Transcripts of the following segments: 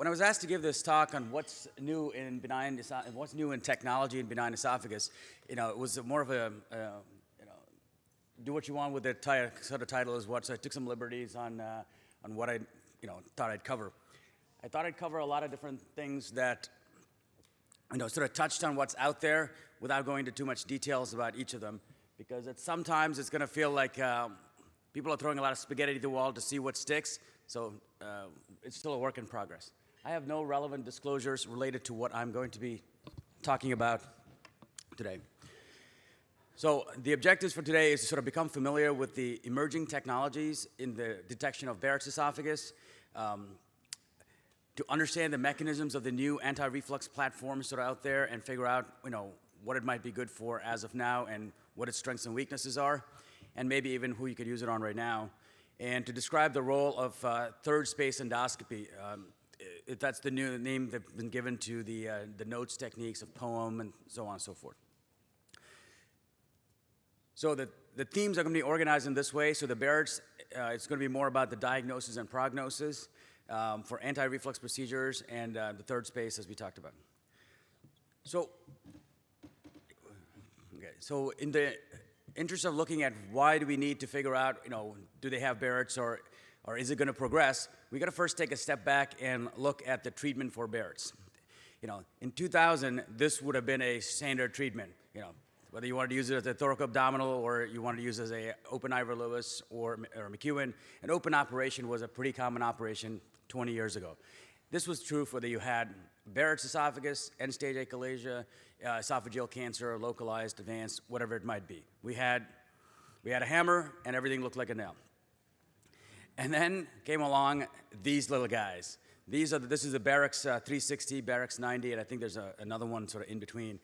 When I was asked to give this talk on what's new in what's new in technology in benign esophagus, it was more of a, do what you want with the sort of title is what. So I took some liberties on what I, thought I'd cover. I thought I'd cover a lot of different things that, sort of touched on what's out there without going into too much details about each of them, because sometimes it's going to feel like people are throwing a lot of spaghetti at the wall to see what sticks. So it's still a work in progress. I have no relevant disclosures related to what I'm going to be talking about today. So the objectives for today is to sort of become familiar with the emerging technologies in the detection of Barrett's esophagus, to understand the mechanisms of the new anti-reflux platforms that are out there and figure out, what it might be good for as of now and what its strengths and weaknesses are, and maybe even who you could use it on right now, and to describe the role of third space endoscopy. That's the new name that's been given to the notes techniques of POEM and so on and so forth. So the themes are going to be organized in this way. So the Barrett's, it's going to be more about the diagnosis and prognosis for anti-reflux procedures and the third space, as we talked about. So, so in the interest of looking at why do we need to figure out, do they have Barrett's or is it going to progress, we got to first take a step back and look at the treatment for Barrett's. In 2000, this would have been a standard treatment. Whether you wanted to use it as a thoracoabdominal or you wanted to use it as a open Ivor Lewis or McEwen, an open operation was a pretty common operation 20 years ago. This was true for whether you had Barrett's esophagus, end-stage achalasia, esophageal cancer, localized, advanced, whatever it might be. We had a hammer and everything looked like a nail. And then came along these little guys. This is the Barrett's 360, Barrett's 90, and I think there's another one sort of in between.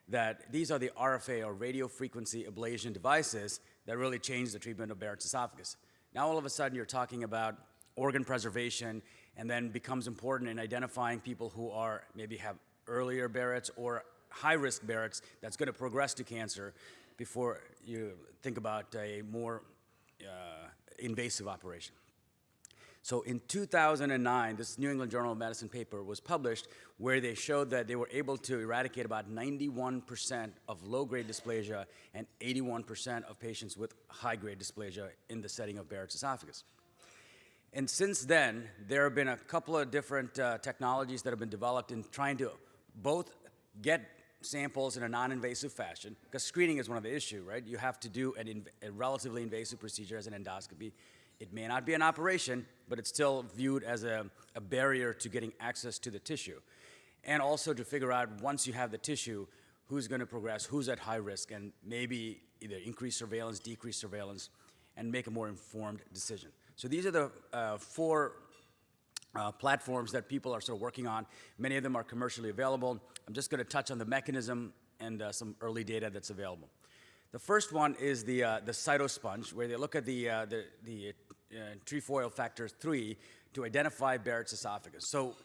That these are the RFA, or radio frequency ablation devices, that really changed the treatment of Barrett's esophagus. Now all of a sudden you're talking about organ preservation, and then becomes important in identifying people who maybe have earlier Barrett's or high-risk Barrett's that's going to progress to cancer before you think about a more invasive operation. So in 2009, this New England Journal of Medicine paper was published where they showed that they were able to eradicate about 91% of low-grade dysplasia and 81% of patients with high-grade dysplasia in the setting of Barrett's esophagus. And since then, there have been a couple of different technologies that have been developed in trying to both get samples in a non-invasive fashion, because screening is one of the issues, right? You have to do a relatively invasive procedure as an endoscopy. It may not be an operation, but it's still viewed as a barrier to getting access to the tissue. And also to figure out, once you have the tissue, who's going to progress, who's at high risk, and maybe either increase surveillance, decrease surveillance, and make a more informed decision. So these are the four platforms that people are sort of working on. Many of them are commercially available. I'm just going to touch on the mechanism and some early data that's available. The first one is the cytosponge, where they look at the trefoil factor 3 to identify Barrett's esophagus. So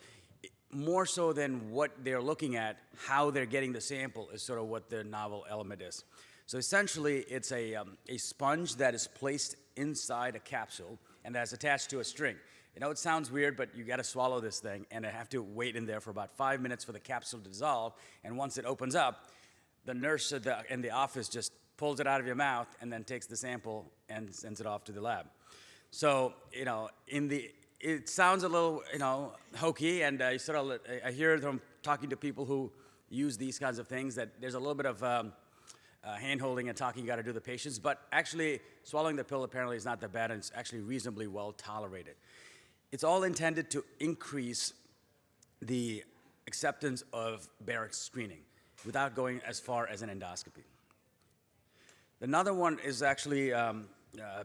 more so than what they're looking at, how they're getting the sample is sort of what the novel element is. So essentially, it's a sponge that is placed inside a capsule and that's attached to a string. It sounds weird, but you got to swallow this thing, and I have to wait in there for about 5 minutes for the capsule to dissolve. And once it opens up, the nurse in the office just pulls it out of your mouth and then takes the sample and sends it off to the lab. So, it sounds a little, hokey, and I hear them talking to people who use these kinds of things that there's a little bit of hand-holding and talking you got to do the patients, but actually swallowing the pill apparently is not that bad, and it's actually reasonably well tolerated. It's all intended to increase the acceptance of Barrett's screening without going as far as an endoscopy. Another one is actually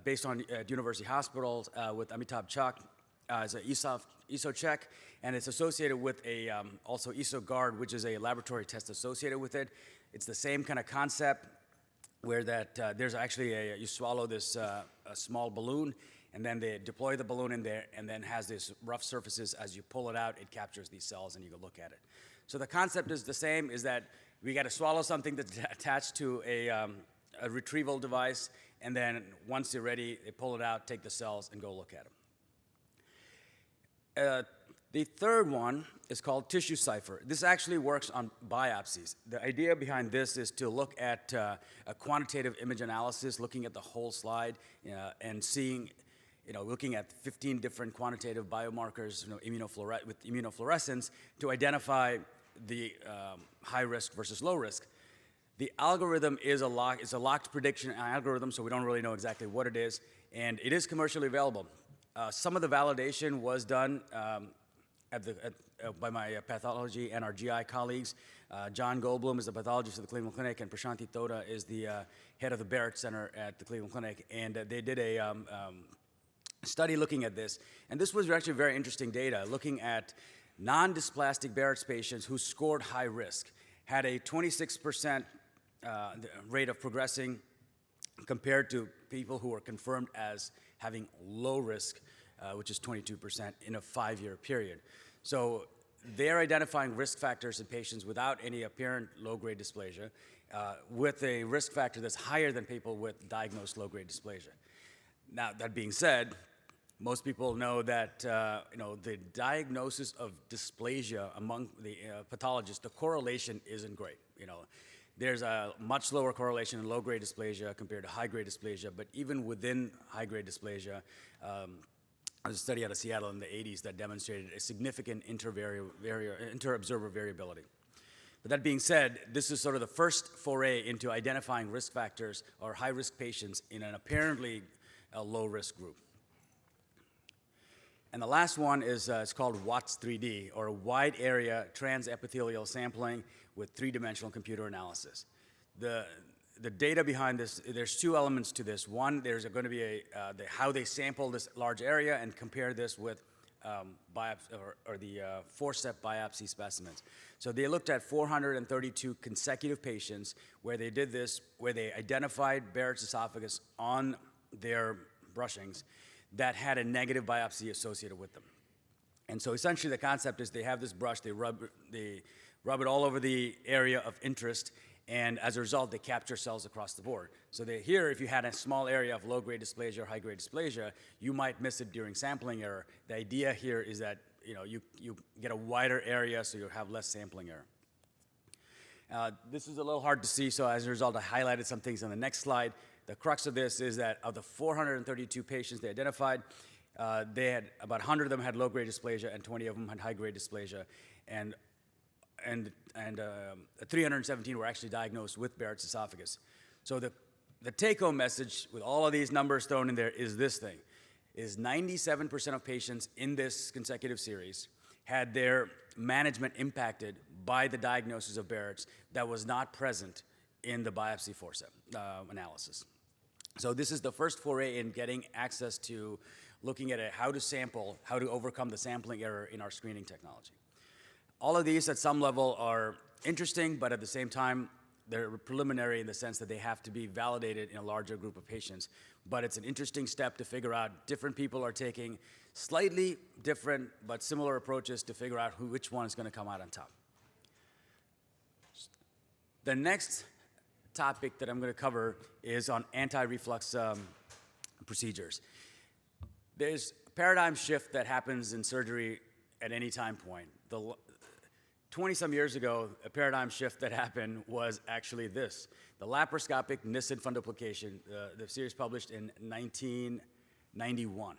based on University Hospitals with Amitabh Chak as an ESO-check, and it's associated with also ESO-Guard, which is a laboratory test associated with it. It's the same kind of concept where there's actually you swallow this a small balloon, and then they deploy the balloon in there, and then has these rough surfaces. As you pull it out, it captures these cells, and you can look at it. So the concept is the same, is that we got to swallow something that's attached to a retrieval device, and then once they're ready, they pull it out, take the cells, and go look at them. The third one is called TissueCypher. This actually works on biopsies. The idea behind this is to look at a quantitative image analysis, looking at the whole slide and seeing, looking at 15 different quantitative biomarkers, with immunofluorescence to identify the high risk versus low risk. The algorithm is a locked prediction algorithm, so we don't really know exactly what it is, and it is commercially available. Some of the validation was done by my pathology and our GI colleagues. John Goldblum is the pathologist at the Cleveland Clinic, and Prashanthi Toda is the head of the Barrett Center at the Cleveland Clinic. And they did a study looking at this. And this was actually very interesting data, looking at non-dysplastic Barrett's patients who scored high risk, had a 26% rate of progressing compared to people who were confirmed as having low risk, which is 22% in a 5-year period. So they're identifying risk factors in patients without any apparent low-grade dysplasia with a risk factor that's higher than people with diagnosed low-grade dysplasia. Now, that being said, most people know that the diagnosis of dysplasia among the pathologists, the correlation isn't great. There's a much lower correlation in low-grade dysplasia compared to high-grade dysplasia, but even within high-grade dysplasia, there was a study out of Seattle in the 80s that demonstrated a significant inter-observer variability. But that being said, this is sort of the first foray into identifying risk factors or high-risk patients in an apparently low-risk group. And the last one is it's called WATS 3D, or Wide Area Transepithelial Sampling with Three-Dimensional Computer Analysis. The data behind this, there's two elements to this. One, there's going to be how they sample this large area and compare this with the four-step biopsy specimens. So they looked at 432 consecutive patients where they did this, where they identified Barrett's esophagus on their brushings that had a negative biopsy associated with them. And so essentially the concept is they have this brush, they rub it all over the area of interest, and as a result, they capture cells across the board. So here, if you had a small area of low-grade dysplasia or high-grade dysplasia, you might miss it during sampling error. The idea here is that you get a wider area, so you have less sampling error. This is a little hard to see, so as a result, I highlighted some things on the next slide. The crux of this is that of the 432 patients they identified, they had about 100 of them had low-grade dysplasia, and 20 of them had high-grade dysplasia, and 317 were actually diagnosed with Barrett's esophagus. So the take-home message with all of these numbers thrown in there is this thing, is 97% of patients in this consecutive series had their management impacted by the diagnosis of Barrett's that was not present in the biopsy forceps analysis. So this is the first foray in getting access to looking at how to sample, how to overcome the sampling error in our screening technology. All of these at some level are interesting, but at the same time, they're preliminary in the sense that they have to be validated in a larger group of patients. But it's an interesting step to figure out different people are taking slightly different but similar approaches to figure out which one is going to come out on top. The next topic that I'm going to cover is on anti-reflux procedures. There's a paradigm shift that happens in surgery at any time point. 20-some years ago, a paradigm shift that happened was actually this. The laparoscopic Nissen fundoplication, the series published in 1991.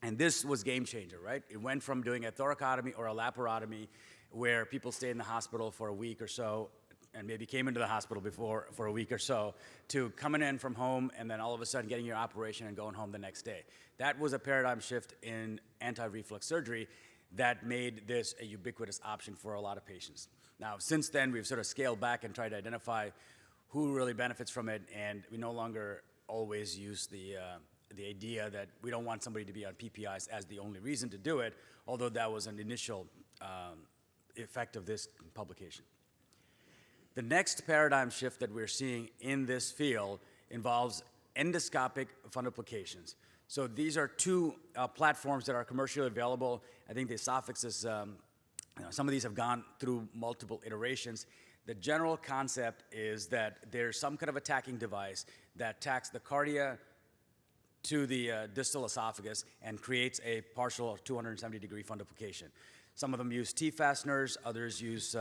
And this was game changer, right? It went from doing a thoracotomy or a laparotomy where people stayed in the hospital for a week or so and maybe came into the hospital for a week or so to coming in from home and then all of a sudden getting your operation and going home the next day. That was a paradigm shift in anti-reflux surgery that made this a ubiquitous option for a lot of patients. Now, since then, we've sort of scaled back and tried to identify who really benefits from it, and we no longer always use the idea that we don't want somebody to be on PPIs as the only reason to do it, although that was an initial effect of this publication. The next paradigm shift that we're seeing in this field involves endoscopic fundoplications. So these are two platforms that are commercially available. I think the esophagus, some of these have gone through multiple iterations. The general concept is that there's some kind of attacking device that attacks the cardia to the distal esophagus and creates a partial 270-degree fundoplication. Some of them use T fasteners, others use,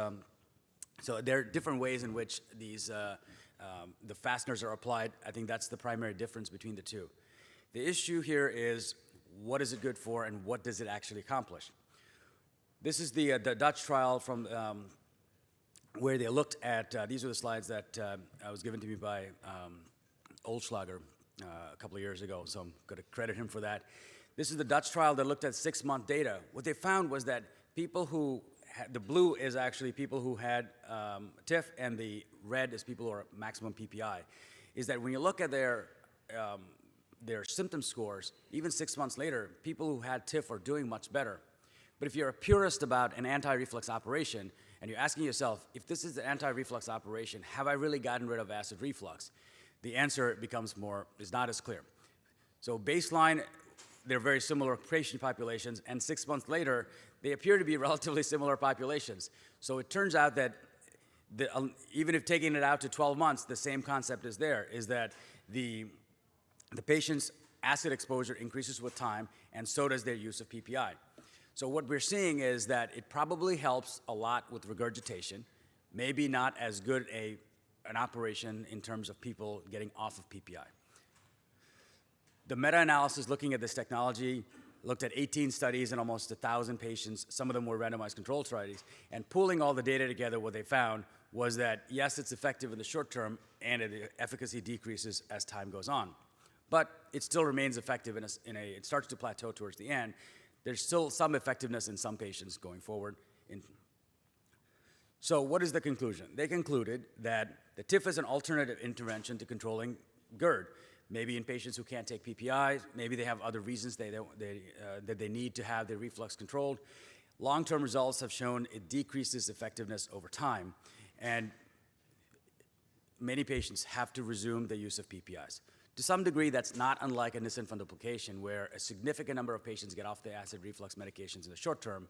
so there are different ways in which these, the fasteners are applied. I think that's the primary difference between the two. The issue here is, what is it good for and what does it actually accomplish? This is the Dutch trial from where they looked at, these are the slides that was given to me by Oldschlager a couple of years ago, so I'm going to credit him for that. This is the Dutch trial that looked at 6-month data. What they found was that people who had, the blue is actually people who had TIF, and the red is people who are maximum PPI, is that when you look at their symptom scores, even 6 months later, people who had TIF are doing much better. But if you're a purist about an anti-reflux operation, and you're asking yourself, if this is an anti-reflux operation, have I really gotten rid of acid reflux? The answer is not as clear. So baseline, they're very similar patient populations, and 6 months later, they appear to be relatively similar populations. So it turns out that even if taking it out to 12 months, the same concept is there, is that the patient's acid exposure increases with time, and so does their use of PPI. So what we're seeing is that it probably helps a lot with regurgitation, maybe not as good an operation in terms of people getting off of PPI. The meta-analysis looking at this technology looked at 18 studies and almost 1,000 patients. Some of them were randomized controlled studies. And pooling all the data together, what they found was that, yes, it's effective in the short term, and the efficacy decreases as time goes on. But it still remains effective it starts to plateau towards the end. There's still some effectiveness in some patients going forward. So what is the conclusion? They concluded that the TIF is an alternative intervention to controlling GERD. Maybe in patients who can't take PPI, maybe they have other reasons that they need to have their reflux controlled. Long-term results have shown it decreases effectiveness over time, and many patients have to resume the use of PPIs. To some degree, that's not unlike a Nissen fundoplication, where a significant number of patients get off the acid reflux medications in the short term,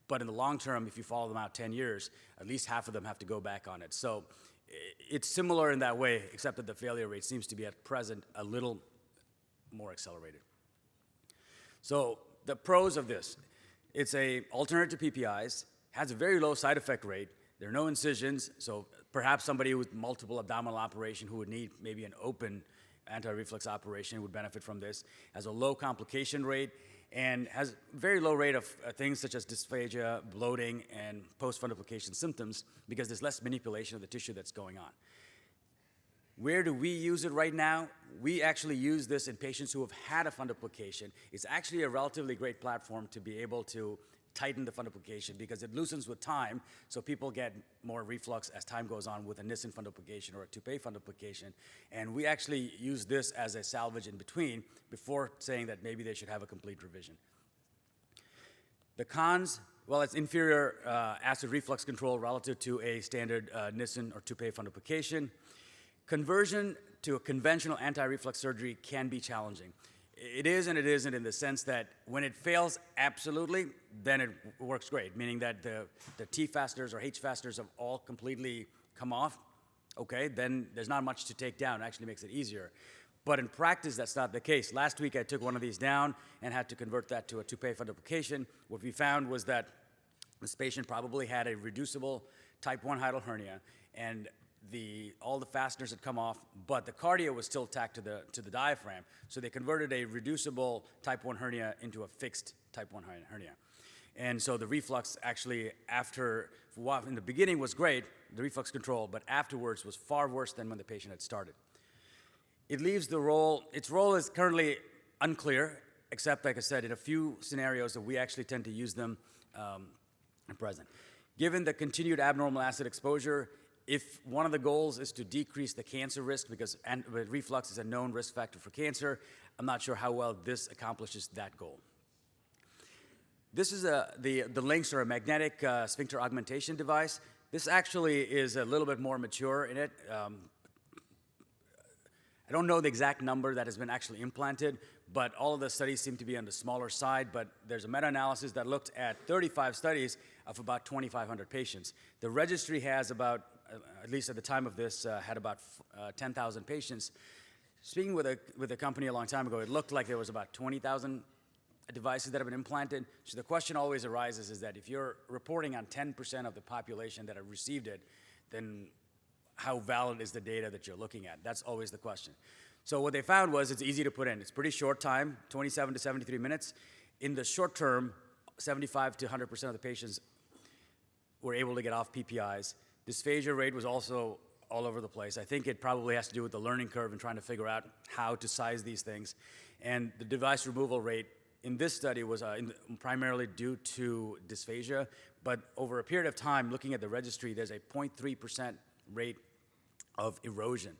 but in the long term, if you follow them out 10 years, at least half of them have to go back on it. So it's similar in that way, except that the failure rate seems to be at present a little more accelerated. So the pros of this: it's an alternative to PPIs, has a very low side effect rate, there are no incisions, so perhaps somebody with multiple abdominal operation who would need maybe an open anti-reflux operation would benefit from this, has a low complication rate, and has very low rate of things such as dysphagia, bloating, and post-fundoplication symptoms, because there's less manipulation of the tissue that's going on. Where do we use it right now? We actually use this in patients who have had a fundoplication. It's actually a relatively great platform to be able to tighten the fundoplication, because it loosens with time, so people get more reflux as time goes on with a Nissen fundoplication or a Toupet fundoplication. And we actually use this as a salvage in between before saying that maybe they should have a complete revision. The cons, well, it's inferior acid reflux control relative to a standard Nissen or Toupet fundoplication. Conversion to a conventional anti-reflux surgery can be challenging. It is and it isn't, in the sense that when it fails absolutely, then it works great, meaning that the T fasteners or H fasteners have all completely come off. Okay, then there's not much to take down. It actually makes it easier. But in practice, that's not the case. Last week, I took one of these down and had to convert that to a Toupet fundoplication. What we found was that this patient probably had a reducible type 1 hiatal hernia, and all the fasteners had come off, but the cardia was still tacked to the diaphragm. So they converted a reducible type 1 hernia into a fixed type 1 hernia. And so the reflux actually, in the beginning was great, the reflux control, but afterwards was far worse than when the patient had started. It leaves its role is currently unclear, except, like I said, in a few scenarios that we actually tend to use them at present. Given the continued abnormal acid exposure, if one of the goals is to decrease the cancer risk, because reflux is a known risk factor for cancer, I'm not sure how well this accomplishes that goal. This is the LINX, or a magnetic sphincter augmentation device. This actually is a little bit more mature in it. I don't know the exact number that has been actually implanted, but all of the studies seem to be on the smaller side. But there's a meta-analysis that looked at 35 studies of about 2,500 patients. The registry has about, at least at the time of this, had about 10,000 patients. Speaking with a company a long time ago, it looked like there was about 20,000 devices that have been implanted. So the question always arises is that if you're reporting on 10% of the population that have received it, then how valid is the data that you're looking at? That's always the question. So what they found was it's easy to put in. It's pretty short time, 27 to 73 minutes. In the short term, 75 to 100% of the patients were able to get off PPIs. Dysphagia rate was also all over the place. I think it probably has to do with the learning curve and trying to figure out how to size these things. And the device removal rate in this study was primarily due to dysphagia, but over a period of time, looking at the registry, there's a 0.3% rate of erosion.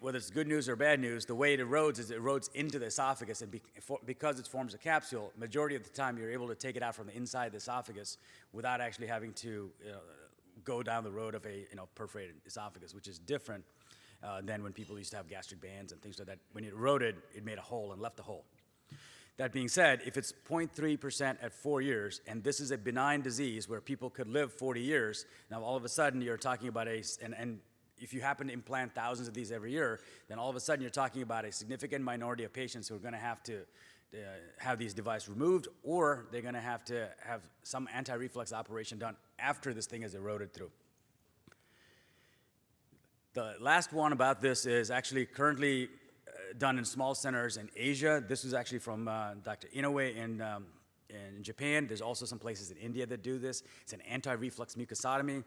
Whether it's good news or bad news, the way it erodes is it erodes into the esophagus, and because it forms a capsule, majority of the time you're able to take it out from the inside the esophagus without actually having to go down the road of a perforated esophagus, which is different than when people used to have gastric bands and things like that. When it eroded, it made a hole and left a hole. That being said, if it's 0.3% at 4 years, and this is a benign disease where people could live 40 years, now all of a sudden you're talking about and if you happen to implant thousands of these every year, then all of a sudden you're talking about a significant minority of patients who are going to have these devices removed, or they're going to have some anti-reflux operation done after this thing is eroded through. The last one about this is actually currently done in small centers in Asia. This was actually from Dr. Inoue in Japan. There's also some places in India that do this. It's an anti-reflux mucosotomy.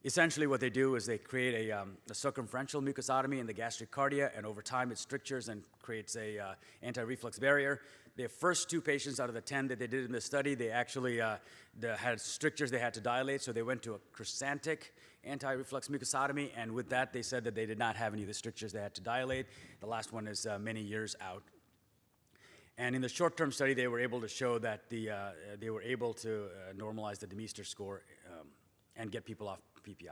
Essentially what they do is they create a circumferential mucosotomy in the gastric cardia, and over time it strictures and creates a anti-reflux barrier. The first 2 patients out of the 10 that they did in this study, they actually had strictures they had to dilate, so they went to a crysantic anti-reflux mucosotomy, and with that they said that they did not have any of the strictures they had to dilate. The last one is many years out. And in the short-term study, they were able to show that they were able to normalize the Demeester score and get people off PPI.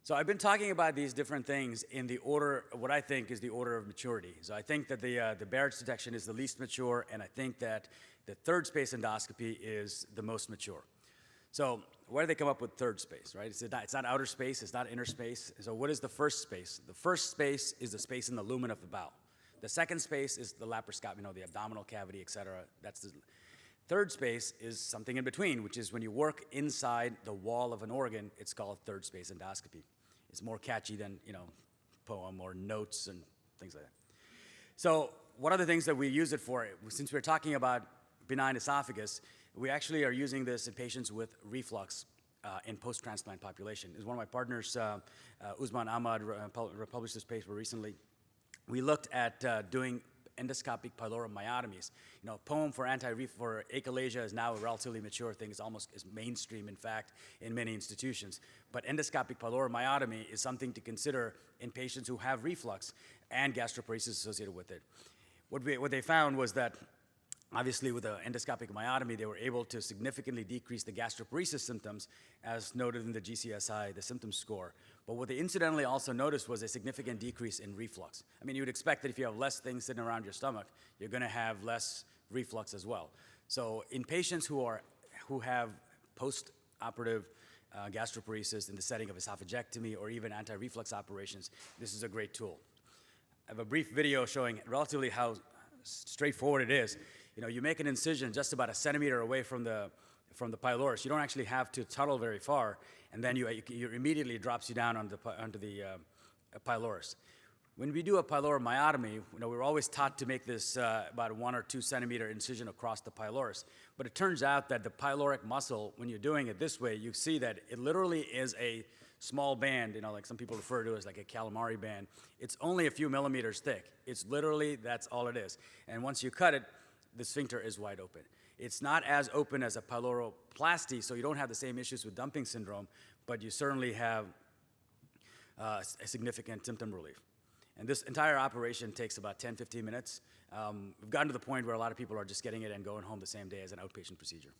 So I've been talking about these different things in the order, what I think is the order of maturity. So I think that the Barrett's detection is the least mature, and I think that the third space endoscopy is the most mature. So where do they come up with third space, right? It's not outer space, it's not inner space. So what is the first space? The first space is the space in the lumen of the bowel. The second space is the laparoscopic, the abdominal cavity, et cetera. That's the third space is something in between, which is when you work inside the wall of an organ, it's called third space endoscopy. It's more catchy than, poem or notes and things like that. So what are the things that we use it for? Since we're talking about benign esophagus, we actually are using this in patients with reflux in post-transplant population. As one of my partners, Usman Ahmad, published this paper recently. We looked at doing endoscopic pyloromyotomies. POEM for achalasia is now a relatively mature thing. It's almost mainstream, in fact, in many institutions. But endoscopic pyloromyotomy is something to consider in patients who have reflux and gastroparesis associated with it. What they found was that obviously, with the endoscopic myotomy, they were able to significantly decrease the gastroparesis symptoms, as noted in the GCSI, the symptom score. But what they incidentally also noticed was a significant decrease in reflux. I mean, you would expect that if you have less things sitting around your stomach, you're going to have less reflux as well. So in patients who have post-operative gastroparesis in the setting of esophagectomy or even anti-reflux operations, this is a great tool. I have a brief video showing relatively how straightforward it is. You make an incision just about 1 centimeter away from the pylorus. You don't actually have to tunnel very far, and then you immediately drops you down onto the pylorus. When we do a pyloromyotomy, we're always taught to make this about a 1 or 2 centimeter incision across the pylorus. But it turns out that the pyloric muscle, when you're doing it this way, you see that it literally is a small band, like some people refer to it as like a calamari band. It's only a few millimeters thick. It's literally, that's all it is. And once you cut it, the sphincter is wide open. It's not as open as a pyloroplasty, so you don't have the same issues with dumping syndrome, but you certainly have a significant symptom relief. And this entire operation takes about 10, 15 minutes. We've gotten to the point where a lot of people are just getting it and going home the same day as an outpatient procedure.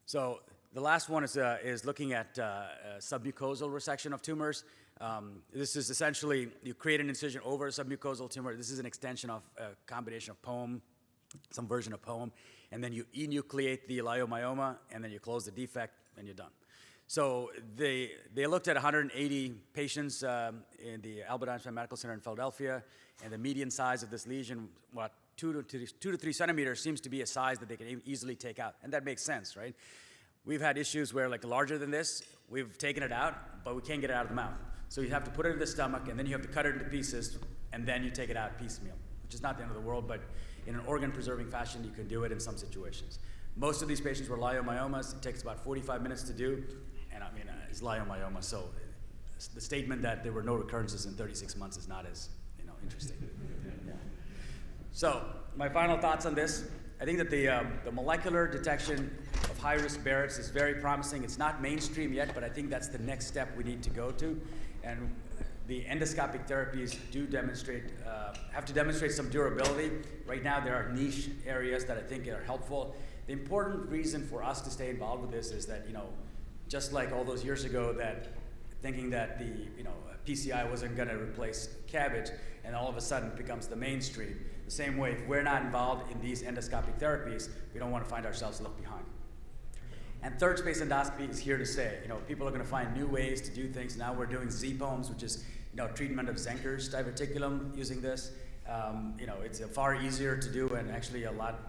So the last one is looking at submucosal resection of tumors. This is essentially, you create an incision over a submucosal tumor. This is an extension of a combination of POEM, some version of POEM, and then you enucleate the leiomyoma, and then you close the defect, and you're done. So they looked at 180 patients in the Albert Einstein Medical Center in Philadelphia, and the median size of this lesion, what, 2 to 3 centimeters, seems to be a size that they can easily take out, and that makes sense, right? We've had issues where, like, larger than this, we've taken it out, but we can't get it out of the mouth. So you have to put it in the stomach, and then you have to cut it into pieces, and then you take it out piecemeal, which is not the end of the world, but in an organ-preserving fashion, you can do it in some situations. Most of these patients were leiomyomas. It takes about 45 minutes to do, and I mean, it's leiomyoma, so the statement that there were no recurrences in 36 months is not as, interesting. Yeah. So my final thoughts on this. I think that the molecular detection of high-risk Barrett's is very promising. It's not mainstream yet, but I think that's the next step we need to go to. And the endoscopic therapies do have to demonstrate some durability. Right now, there are niche areas that I think are helpful. The important reason for us to stay involved with this is that, just like all those years ago, that thinking that the PCI wasn't going to replace cabbage, and all of a sudden it becomes the mainstream. The same way, if we're not involved in these endoscopic therapies, we don't want to find ourselves left behind. And third space endoscopy is here to stay. People are going to find new ways to do things. Now we're doing Z-POEMs, which is treatment of Zenker's diverticulum using this. It's far easier to do, and actually a lot,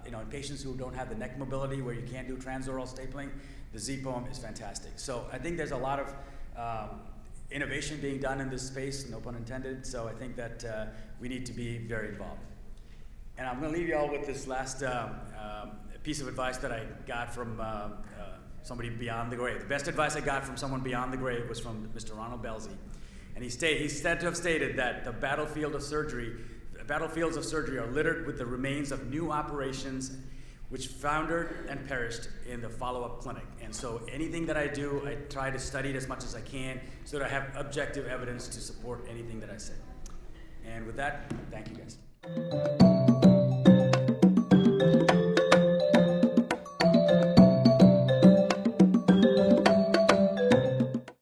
in patients who don't have the neck mobility where you can't do transoral stapling, the Z-POEM is fantastic. So I think there's a lot of innovation being done in this space, no pun intended. So I think that we need to be very involved. And I'm going to leave you all with this last piece of advice that I got from somebody beyond the grave. The best advice I got from someone beyond the grave was from Mr. Ronald Belzy. And he's said to have stated that the battlefields of surgery are littered with the remains of new operations which foundered and perished in the follow-up clinic. And so anything that I do, I try to study it as much as I can so that I have objective evidence to support anything that I say. And with that, thank you guys.